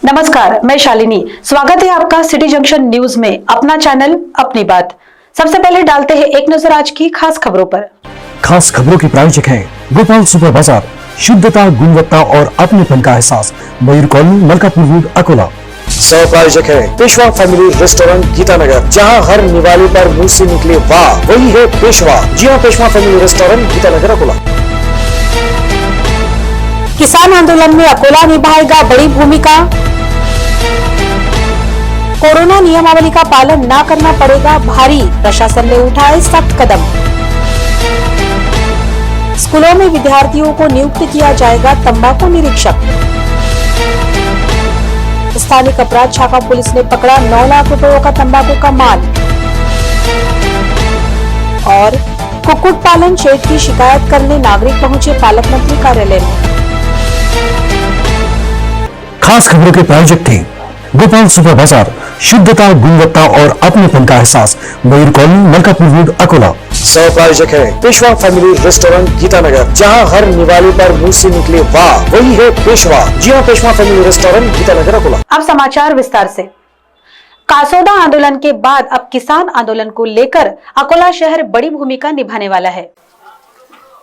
नमस्कार, मैं शालिनी। स्वागत है आपका सिटी जंक्शन न्यूज में। अपना चैनल अपनी बात। सबसे पहले डालते हैं एक नजर आज की खास खबरों पर। खास खबरों की प्रायोजक है गोपाल सुपर बाजार, शुद्धता, गुणवत्ता और अपनेपन का एहसास, मयूर कॉलोनी, मलकापुर रोड, अकोला। सह प्रायोजक है पेशवा फैमिली रेस्टोरेंट, गीतानगर, जहां हर निवाले पर मुंह से निकले वाह वही है पेशवा। जी हां, पेशवा फैमिली रेस्टोरेंट, गीतानगर, अकोला। किसान आंदोलन में अकोला निभाएगा बड़ी भूमिका। कोरोना नियमावली का पालन न करना पड़ेगा भारी, प्रशासन ने उठाए सख्त कदम। स्कूलों में विद्यार्थियों को नियुक्त किया जाएगा तंबाकू निरीक्षक। स्थानिक अपराध शाखा पुलिस ने पकड़ा 9 लाख रुपयों का तंबाकू का माल। और कुक्कुट पालन शेड की शिकायत करने नागरिक पहुंचे पालक मंत्री कार्यालय में। खास खबरों के प्रायोजक थे गोपाल सुपर बाजार, शुद्धता, गुणवत्ता और अपनेपन का एहसास, मयूर कॉलोनी, मलकापुर रोड, अकोला। सह प्रायोजक है पेशवा फैमिली रेस्टोरेंट, गीतानगर, जहां हर निवाले पर मुंह से निकले वाह वही है पेशवा। जी हां, पेशवा फैमिली रेस्टोरेंट, गीतानगर, अकोला। अब समाचार विस्तार से। कासोदा आंदोलन के बाद अब किसान आंदोलन को लेकर अकोला शहर बड़ी भूमिका निभाने वाला है।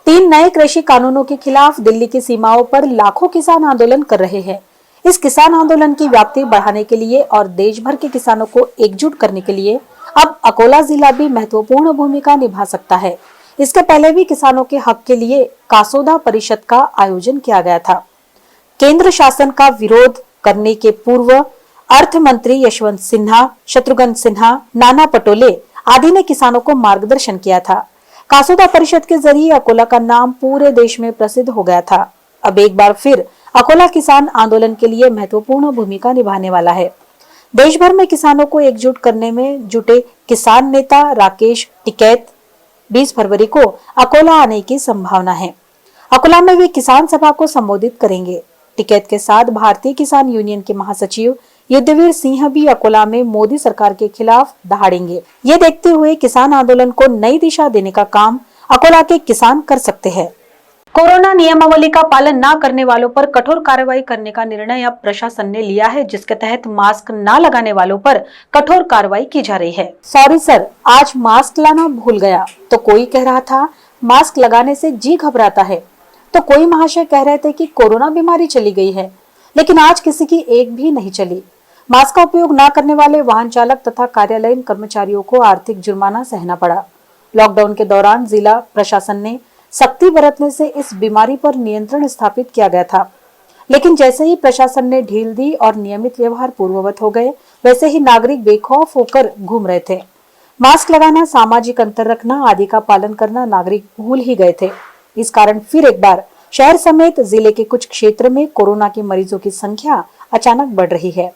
3 नए कृषि कानूनों के खिलाफ दिल्ली की सीमाओं पर लाखों किसान आंदोलन कर रहे हैं। इस किसान आंदोलन की व्याप्ति बढ़ाने के लिए और देश भर के किसानों को एकजुट करने के लिए अब अकोला जिला भी महत्वपूर्ण भूमिका निभा सकता है। इसके पहले भी किसानों के हक के लिए कासोदा परिषद का आयोजन किया गया था। केंद्र शासन का विरोध करने के पूर्व अर्थ मंत्री यशवंत सिन्हा, शत्रुघ्न सिन्हा, नाना पटोले आदि ने किसानों को मार्गदर्शन किया था। कासोदा परिषद के जरिए अकोला का नाम पूरे देश में प्रसिद्ध हो गया था। अब एक बार फिर अकोला किसान आंदोलन के लिए महत्वपूर्ण भूमिका निभाने वाला है। देश भर में किसानों को एकजुट करने में जुटे किसान नेता राकेश टिकैत 20 फरवरी को अकोला आने की संभावना है। अकोला में वे किसान सभा को संबोधित करेंगे। टिकैत के साथ भारतीय किसान यूनियन के महासचिव युद्धवीर सिंह भी अकोला में मोदी सरकार के खिलाफ दहाड़ेंगे। ये देखते हुए किसान आंदोलन को नई दिशा देने का काम अकोला के किसान कर सकते हैं। कोरोना नियमावली का पालन न करने वालों पर कठोर कार्रवाई करने का निर्णय अब प्रशासन ने लिया है, जिसके तहत मास्क न लगाने वालों पर कठोर कार्रवाई की जा रही है। सॉरी सर, आज मास्क लाना भूल गया, तो कोई कह रहा था मास्क लगाने से जी घबराता है, तो कोई महाशय कह रहे थे कि कोरोना बीमारी चली गई है, लेकिन आज किसी की एक भी नहीं चली। मास्क का उपयोग न करने वाले वाहन चालक तथा कार्यालयीन कर्मचारियों को आर्थिक जुर्माना सहना पड़ा। लॉकडाउन के दौरान जिला प्रशासन ने सख्ती बरतने से इस बीमारी पर नियंत्रण स्थापित किया गया था, लेकिन जैसे ही प्रशासन ने ढील दी और नियमित व्यवहार पूर्ववत हो गए, वैसे ही नागरिक बेखौफ होकर घूम रहे थे। मास्क लगाना, सामाजिक अंतर रखना आदि का पालन करना नागरिक भूल ही गए थे। इस कारण फिर एक बार शहर समेत जिले के कुछ क्षेत्र में कोरोना के मरीजों की संख्या अचानक बढ़ रही है।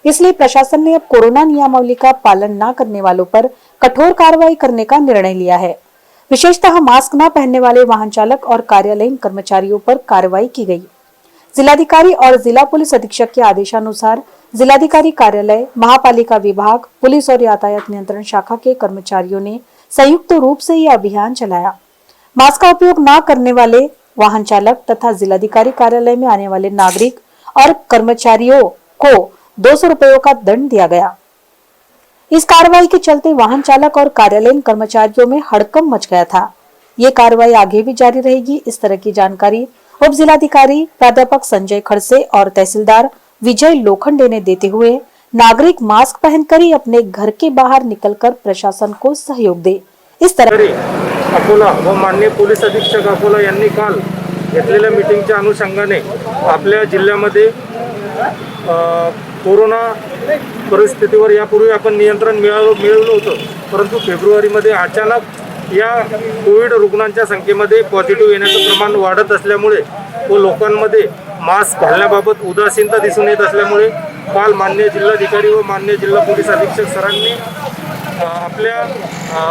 इसलिए प्रशासन ने अब कोरोना नियमावली का पालन न करने वालों पर कठोर कार्रवाई करने का निर्णय लिया है। विशेषतः मास्क न पहनने वाले वाहन चालक और कार्यालयीन कर्मचारियों पर कार्रवाई की गई। जिलाधिकारी और जिला पुलिस अधीक्षक के आदेशानुसार जिलाधिकारी कार्यालय, महापालिका विभाग, पुलिस और यातायात नियंत्रण शाखा के कर्मचारियों ने संयुक्त रूप से यह अभियान चलाया। मास्क का उपयोग न करने वाले वाहन चालक तथा जिलाधिकारी कार्यालय में आने वाले नागरिक और कर्मचारियों को 200 रुपयों का दंड दिया गया। इस कार्रवाई के चलते वाहन चालक और कार्यालयीन कर्मचारियों में हड़कंप मच गया था। ये कार्रवाई आगे भी जारी रहेगी। इस तरह की जानकारी उप जिलाधिकारी प्राध्यापक संजय खड़से और तहसीलदार विजय लोखंडे ने देते हुए नागरिक मास्क पहनकर ही अपने घर के बाहर निकलकर प्रशासन को सहयोग दे। इस तरह अकोला व माननीय पोलीस अधीक्षक अकोला यांनी काल घेतलेल्या मीटिंगच्या अनुषंगाने आपल्या जिल्ह्यामध्ये कोरोना परिस्थितीवर यापूर्वी आपण नियंत्रण मिळवलं होतं, परंतु फेब्रुवारीमध्ये अचानक या कोविड रुग्णांच्या संख्येमध्ये पॉझिटिव्ह येण्याचं प्रमाण वाढत असल्यामुळे व लोकांमध्ये मास्क घालण्याबाबत उदासीनता दिसून येत असल्यामुळे काल माननीय जिल्हाधिकारी व माननीय जिल्हा पोलीस अधीक्षक सरांनी आपल्या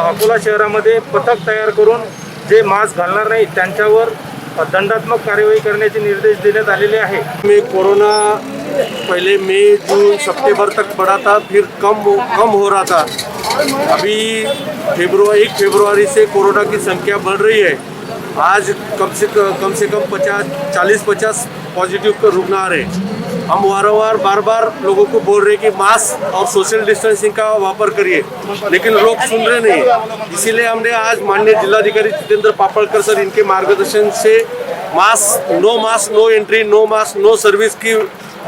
अकोला शहरामध्ये पथक तयार करून जे मास्क घालणार नाही त्यांच्यावर दंडात्मक कार्यवाही करण्याचे निर्देश देण्यात आलेले आहे। में कोरोना पहले मई जून सितंबर तक बढ़ा था, फिर कम हो रहा था। अभी 1 फरवरी से कोरोना की संख्या बढ़ रही है। आज कम से कम 40-50 पॉजिटिव रुग्ण आ रहे हैं। हम बार बार लोगों को बोल रहे कि मास्क और सोशल डिस्टेंसिंग का वापर करिए, लेकिन लोग सुन रहे नहीं। इसीलिए हमने आज माननीय जिलाधिकारी जितेंद्र पापड़कर सर इनके मार्गदर्शन से mask no entry, no mask no service की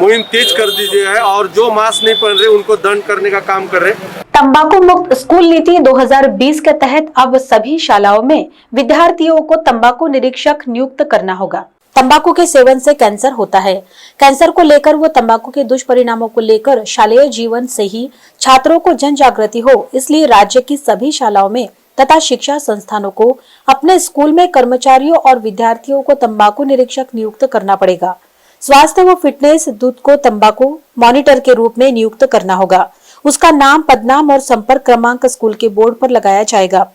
मुहिम तेज कर दी है और जो मास्क नहीं पहन रहे उनको दंड करने का काम कर रहे हैं। तंबाकू मुक्त स्कूल नीति 2020 के तहत अब सभी शालाओं में विद्यार्थियों को तंबाकू निरीक्षक नियुक्त करना होगा। तंबाकू के सेवन से कैंसर होता है। कैंसर को लेकर व तंबाकू के दुष्परिणामों को लेकर शालेय जीवन से ही छात्रों को जन जागृति हो, इसलिए राज्य की सभी शालाओं में तथा शिक्षा संस्थानों को अपने स्कूल में कर्मचारियों और विद्यार्थियों को तंबाकू निरीक्षक नियुक्त करना पड़ेगा। स्वास्थ्य व फिटनेस दूत को तंबाकू मॉनिटर के रूप में नियुक्त करना होगा। उसका नाम, पदनाम और संपर्क क्रमांक स्कूल के बोर्ड पर लगाया जाएगा।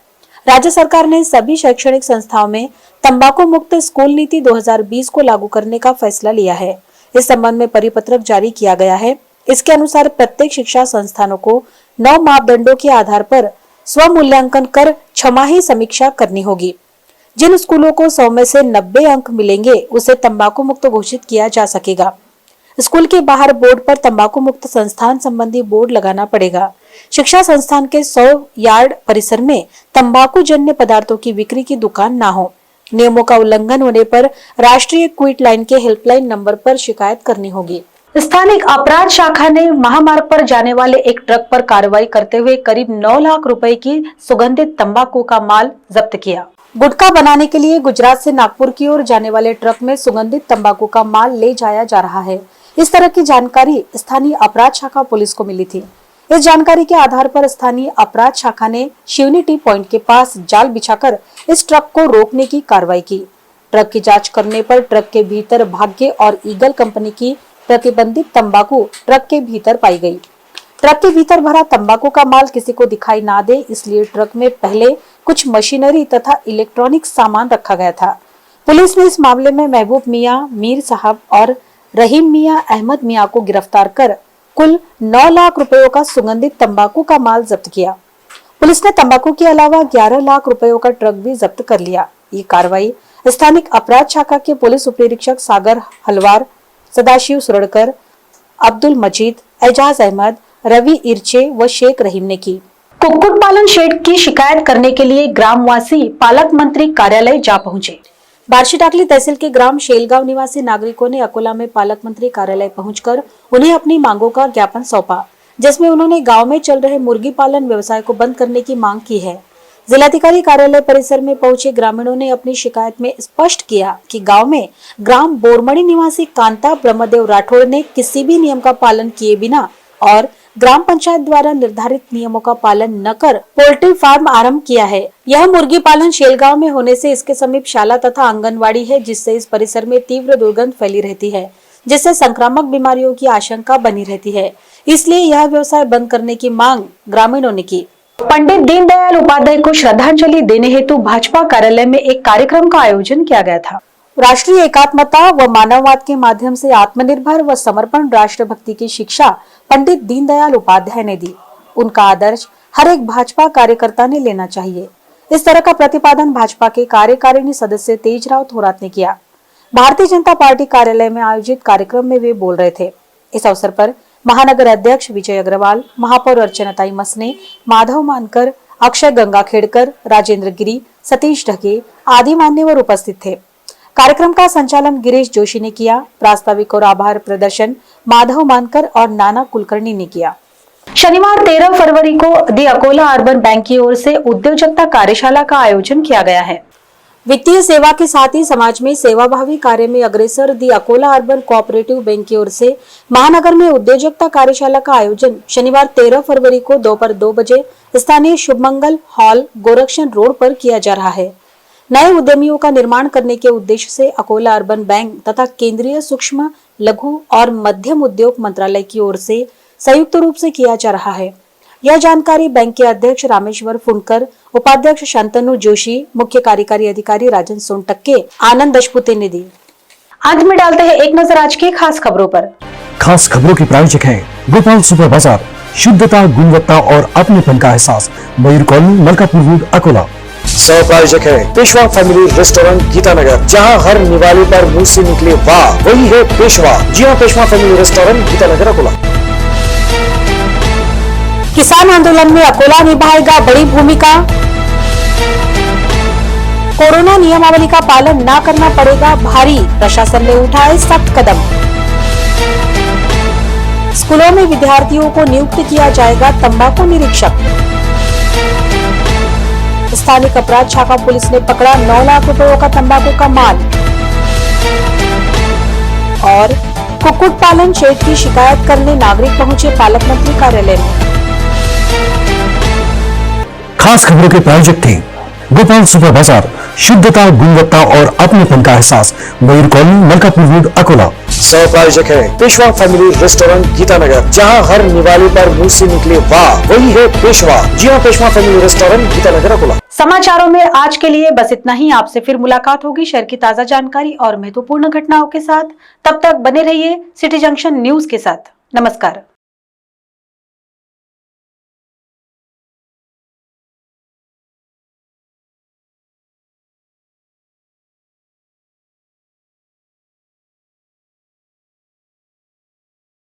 राज्य सरकार ने सभी शैक्षणिक संस्थाओं में तंबाकू मुक्त स्कूल नीति 2020 को लागू करने का फैसला लिया है। इस संबंध में परिपत्रक जारी किया गया है। इसके अनुसार प्रत्येक शिक्षा संस्थानों को 9 मापदंडों के आधार पर स्व मूल्यांकन कर छमाही समीक्षा करनी होगी। जिन स्कूलों को 100 में से 90 अंक मिलेंगे उसे तंबाकू मुक्त घोषित किया जा सकेगा। स्कूल के बाहर बोर्ड पर तंबाकू मुक्त संस्थान संबंधी बोर्ड लगाना पड़ेगा। शिक्षा संस्थान के 100 यार्ड परिसर में तंबाकू जन्य पदार्थों की बिक्री की दुकान ना हो। नियमों का उल्लंघन होने पर राष्ट्रीय क्विट लाइन के हेल्पलाइन नंबर पर शिकायत करनी होगी। स्थानिक अपराध शाखा ने महामार्ग पर जाने वाले एक ट्रक पर कार्रवाई करते हुए करीब 9 लाख रुपए की सुगंधित तंबाकू का माल जब्त किया। गुटखा बनाने के लिए गुजरात से नागपुर की ओर जाने वाले ट्रक में सुगंधित तंबाकू का माल ले जाया जा रहा है। इस तरह की जानकारी स्थानीय अपराध शाखा पुलिस को मिली थी। इस जानकारी के आधार पर स्थानीय अपराध शाखा ने शिवनी टी पॉइंट के पास जाल बिछाकर इस ट्रक को रोकने की कार्रवाई की। ट्रक की जांच करने पर ट्रक के भीतर भाग्य और ईगल कंपनी की प्रतिबंधित तंबाकू ट्रक के भीतर पाई गई। ट्रक के भीतर भरा तंबाकू का माल किसी को दिखाई ना दे, इसलिए ट्रक में पहले कुछ मशीनरी तथा इलेक्ट्रॉनिक सामान रखा गया था। पुलिस ने इस मामले में महबूब मियां, मीर साहब और रहीम मियां, अहमद मियां को गिरफ्तार कर कुल 9 लाख रुपयों का सुगंधित तंबाकू का माल जब्त किया। पुलिस ने तंबाकू के अलावा 11 लाख रुपयों का ट्रक भी जब्त कर लिया। ये कार्रवाई स्थानिक अपराध शाखा के पुलिस उप निरीक्षक सागर हलवार, सदाशिव सुरड़कर, अब्दुल मजीद, एजाज अहमद, रवि इर्चे व शेख रहीम ने की। कुक्कुट पालन शेड की शिकायत करने के लिए ग्रामवासी पालक मंत्री कार्यालय जा पहुंचे। बार्शीटाकली तहसील के ग्राम शेलगांव निवासी नागरिकों ने अकोला में पालक मंत्री कार्यालय पहुंचकर उन्हें अपनी मांगों का ज्ञापन सौंपा, जिसमें उन्होंने गांव में चल रहे मुर्गी पालन व्यवसाय को बंद करने की मांग की है। जिलाधिकारी कार्यालय परिसर में पहुंचे ग्रामीणों ने अपनी शिकायत में स्पष्ट किया कि गांव में ग्राम बोरमणी निवासी कांता ब्रह्मदेव राठौड़ ने किसी भी नियम का पालन किए बिना और ग्राम पंचायत द्वारा निर्धारित नियमों का पालन न कर पोल्ट्री फार्म आरंभ किया है। यह मुर्गी पालन शेलगांव में होने से इसके समीप शाला तथा आंगनवाड़ी है, जिससे इस परिसर में तीव्र दुर्गंध फैली रहती है, जिससे संक्रामक बीमारियों की आशंका बनी रहती है। इसलिए यह व्यवसाय बंद करने की मांग ग्रामीणों ने की। पंडित दीनदयाल उपाध्याय को श्रद्धांजलि देने हेतु भाजपा कार्यालय में एक कार्यक्रम का आयोजन किया गया था। राष्ट्रीय एकात्मता व मानववाद के माध्यम से आत्मनिर्भर व समर्पण राष्ट्रभक्ति की शिक्षा पंडित दीनदयाल उपाध्याय ने दी। उनका आदर्श हर एक भाजपा कार्यकर्ता ने लेना चाहिए। इस तरह का प्रतिपादन भाजपा के कार्यकारिणी सदस्य तेजराव थोरात ने किया। भारतीय जनता पार्टी कार्यालय में आयोजित कार्यक्रम में वे बोल रहे थे। इस अवसर पर महानगर अध्यक्ष विजय अग्रवाल, महापौर अर्चनाताई मसने, माधव मानकर, अक्षय गंगाखेड़कर, राजेंद्र गिरी, सतीश ढगे आदि मान्यवर उपस्थित थे। कार्यक्रम का संचालन गिरीश जोशी ने किया। प्रास्ताविक और आभार प्रदर्शन माधव मानकर और नाना कुलकर्णी ने किया। शनिवार 13 फरवरी को दी अकोला अर्बन बैंक की ओर से उद्योजकता कार्यशाला का आयोजन किया गया है। वित्तीय सेवा के साथ ही समाज में सेवाभावी कार्य में अग्रसर दी अकोला अर्बन कोऑपरेटिव बैंक की ओर से महानगर में उद्योजकता कार्यशाला का आयोजन शनिवार 13 फरवरी को दोपहर 2 बजे स्थानीय शुभमंगल हॉल गोरक्षण रोड पर किया जा रहा है। नए उद्यमियों का निर्माण करने के उद्देश्य से अकोला अर्बन बैंक तथा केंद्रीय सूक्ष्म, लघु और मध्यम उद्योग मंत्रालय की ओर से संयुक्त रूप से किया जा रहा है। यह जानकारी बैंक के अध्यक्ष रामेश्वर फुंडकर, उपाध्यक्ष शांतनु जोशी, मुख्य कार्यकारी अधिकारी राजन सोनटक्के, आनंद दशपुते ने दी। अंत में डालते हैं एक नजर आज की खास खबरों पर। खास खबरों के प्रायोजक हैं गोपाल सुपर बाजार, शुद्धता, गुणवत्ता और अपनेपन का एहसास, मयूर कॉलोनी, मलकापुर रोड, अकोला। सहप्रायोजक है पेशवा फैमिली रेस्टोरेंट गीतानगर, जहां हर निवाले पर मुंह से निकले वाह वही है पेशवा। जी हाँ, पेशवा फैमिली रेस्टोरेंट गीतानगर अकोला। किसान आंदोलन में अकोला निभाएगा बड़ी भूमिका। कोरोना नियमावली का पालन न करना पड़ेगा भारी, प्रशासन ने उठाए सख्त कदम। स्कूलों में विद्यार्थियों को नियुक्त किया जाएगा तंबाकू निरीक्षक। स्थानिक अपराध शाखा पुलिस ने पकड़ा 9 लाख रुपयों का तंबाकू का माल। और कुक्कुट पालन शेड की शिकायत करने नागरिक पहुंचे पालक मंत्री कार्यालय में। खास खबरों के प्रायोजक थे गोपाल सुपर बाजार, शुद्धता, गुणवत्ता और अपनेपन का एहसास, मयूर कॉलोनी, मलकापुर रोड, अकोला। सहप्रायोजक है पेशवा फैमिली रेस्टोरेंट गीतानगर, जहां हर निवाले पर मुंह से निकले वाह वही है पेशवा। जी हाँ, पेशवा फैमिली रेस्टोरेंट गीतानगर अकोला। समाचारों में आज के लिए बस इतना ही। आपसे फिर मुलाकात होगी शहर की ताजा जानकारी और महत्वपूर्ण घटनाओं के साथ। तब तक बने रहिए सिटी जंक्शन न्यूज के साथ। नमस्कार।